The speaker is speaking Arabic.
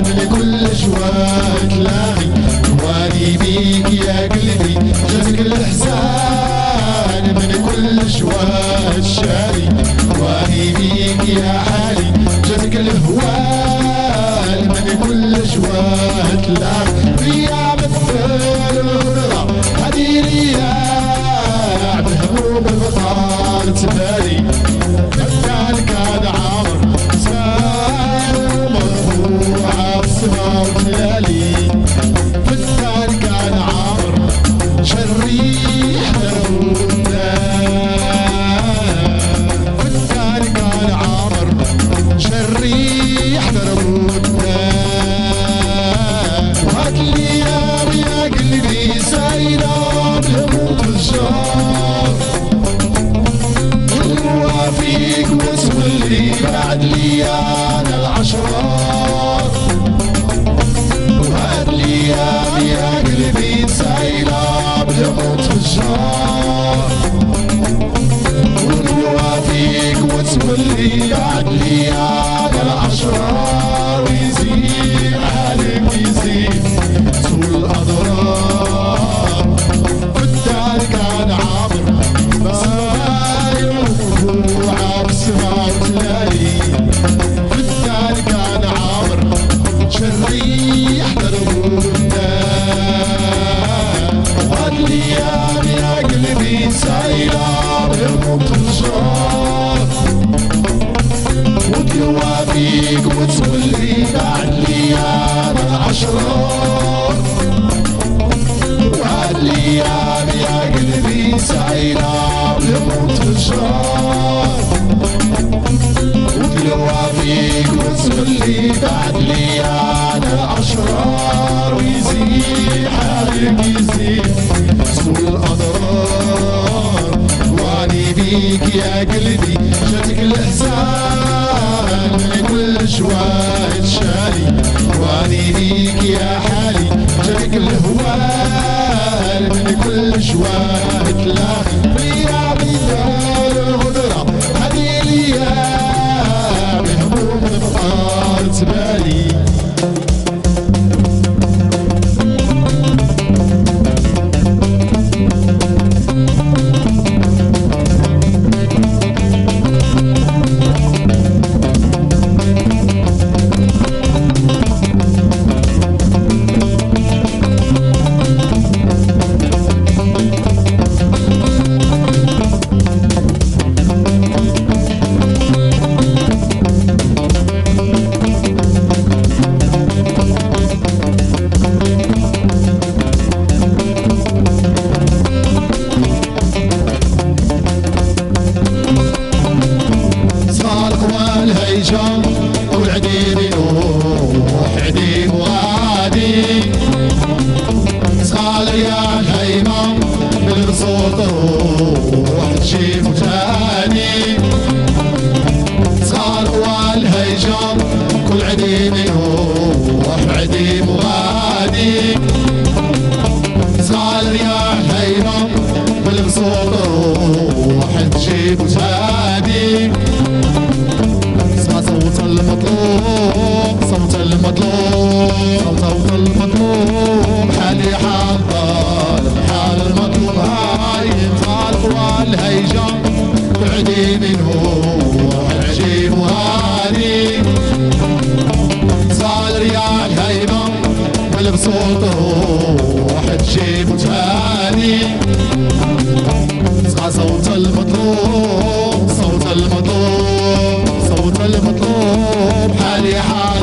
من كل جواه تلاقي، واني بيك يا قلبي جاتك الاحزان من كل جواه الشاري، واني بيك يا حالي جاتك الهوال من كل جواه تلاقي. يا مثل الغدرة هدي رياح بهموم البطال تبالي، مثال كان عمر ساير مرفوعة بسما وتلالي، مثال كان عمر شريح دربنا، مثال كان عمر شريح دربنا. وهاتلي يا قلبي سايرة بهموم الجار، والوافيك واسولي بعد ليالي العشرات. وهاتلي يا قلبي سايرة بهموم الجار، والوافيك واسولي بعد ليالي العشرات. ويزيد عليك يزيد سوء الأضرار، والدار كان عامر باير مرفوعة بسما وتلالي، والدار كان عامر شريح دربنا. والأيام يا قلبي سايرة بهموم الجار، وتلوافيك وتولي بعد ليالي العشرات. وهالايام يا قلبي سايرة بهموم الجار، وتلوافيك وتولي بعد ليالي العشرات. ويزيد حالك يزيد سوء الأضرار، واني بيك يا قلبي جاتك الاحزان من كل شواه تشالي، واني بيك يا حالي جاتك الهوال من كل شواه تلاقي. يا مثال الغدرة هدي ليا بهموم البطال تبالي. الهيجان والعديد يروح عديم وغادي، صال يا الهيمة بالبسوط روح تجيب وتاني. صال والهيجان كل عديم يروح عديم وغادي، صال يا الهيمة بالبسوط روح تجيب وتاني. صوت المطلوب صوت المطلوب صوت المطلوب حالي حال طالب حال المطلوب هاي طالب. والهيجان بعدي منه عجيب وهادي، صار ريال هيبة بالبسوط روح تجيب وتهادي. صوت المطلوب صوت المطلوب صوت المطلوب حالي حال